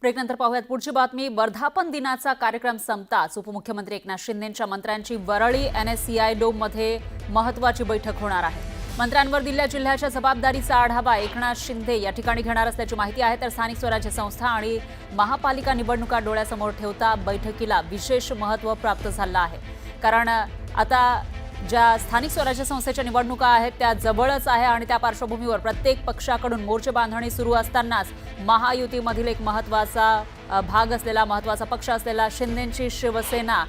ब्रेकनंतर पाहूयात पुढची बातमी। वर्धापन दिनाचा कार्यक्रम संपताच उपमुख्यमंत्री एकनाथ शिंदेंच्या मंत्र्यांची वरळी NSCI डोममध्ये महत्त्वाची बैठक होणार आहे। मंत्र्यांवर दिल्ली जिल्ह्याच्या जबाबदारीचा आढावा एकनाथ शिंदे या ठिकाणी घेणार असल्याची माहिती आहे। तर स्थानिक स्वराज्य संस्था आणि महापालिका निवडणुका डोळ्यासमोर ठेवता बैठकीला विशेष महत्त्व प्राप्त झालं आहे। कारण आता ज्या स्थानिक स्वराज्य संस्थेच्या निवडणुका आहेत त्या जवळच आहे आणि त्या पार्श्वभूमीवर प्रत्येक पक्षाकडून मोर्चे बांधणी सुरू असतानाच महायुतीमधील एक महत्त्वाचा भाग असलेला महत्त्वाचा पक्ष असलेला शिंदेंची शिवसेना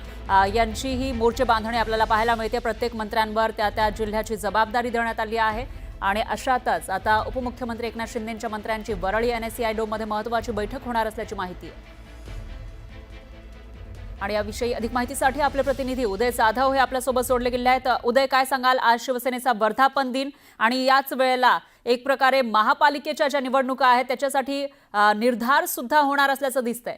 यांची ही मोर्चे बांधणी आपल्याला पाहायला मिळते। प्रत्येक मंत्र्यांवर त्या जिल्ह्याची जबाबदारी देण्यात आली आहे आणि अशातच आता उपमुख्यमंत्री एकनाथ शिंदेंच्या मंत्र्यांची वरळी NSCI डोममध्ये महत्त्वाची बैठक होणार असल्याची माहिती आहे। आणि याविषयी अधिक माहितीसाठी आपले प्रतिनिधी उदय जाधव हे आपल्यासोबत जोडले गेले आहेत। उदय, काय सांगाल, आज शिवसेनेचा वर्धापन दिन आणि याच वेळेला एक प्रकारे महापालिकेच्या ज्या निवडणुका आहेत त्याच्यासाठी निर्धार सुद्धा होणार असल्याचं दिसतंय।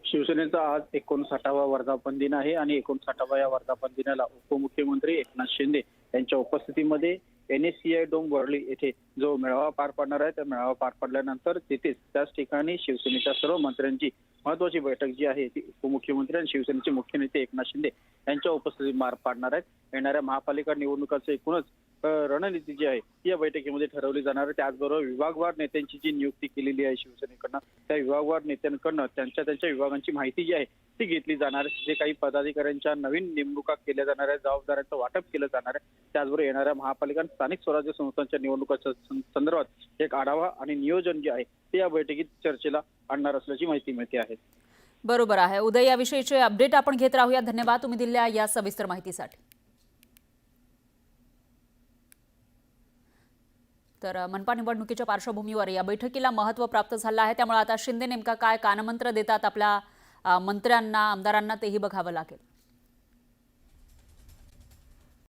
शिवसेनेचा आज 59वा वर्धापन दिन आहे आणि 59व्या या वर्धापन दिनाला उपमुख्यमंत्री एकनाथ शिंदे यांच्या उपस्थितीमध्ये NSCI डोम वरळी येथे जो मेळावा पार पडणार आहे त्या मेळावा पार पडल्यानंतर तिथेच त्याच ठिकाणी शिवसेनेच्या सर्व मंत्र्यांची महत्त्वाची बैठक जी आहे ती उपमुख्यमंत्री आणि शिवसेनेचे मुख्य नेते एकनाथ शिंदे यांच्या उपस्थितीत पार पाडणार आहेत। येणाऱ्या महापालिका निवडणुकांचं एकूणच रणनीती जी आहे ती या बैठकीमध्ये ठरवली जाणार आहे। त्याचबरोबर विभागवार नेत्यांची जी नियुक्ती केलेली आहे शिवसेनेकडनं त्या विभागवार नेत्यांकडनं त्यांच्या विभागांची माहिती जी आहे ती घेतली जाणार आहे। जे काही पदाधिकाऱ्यांच्या नवीन नेमणुका केल्या जाणार आहे, जबाबदाऱ्यांचं वाटप केलं जाणार आहे। त्याचबरोबर येणाऱ्या महापालिका आणि स्थानिक स्वराज्य संस्थांच्या निवडणुकांच्या संदर्भात एक आढावा आणि नियोजन जे आहे ते या बैठकीत चर्चेला आणणार असल्याची माहिती मिळते आहे। बरोबर आहे उदय, याविषयीचे अपडेट आपण घेत राहूया। धन्यवाद तुम्ही दिलेल्या या सविस्तर माहितीसाठी। तर मनपा निवडणुकीच्या पार्श्वभूमीवर या बैठकीला महत्त्व प्राप्त झालं आहे। त्यामुळे आता शिंदे नेमका काय कानमंत्र देतात आपल्या मंत्र्यांना, आमदारांना तेही बघावं लागेल।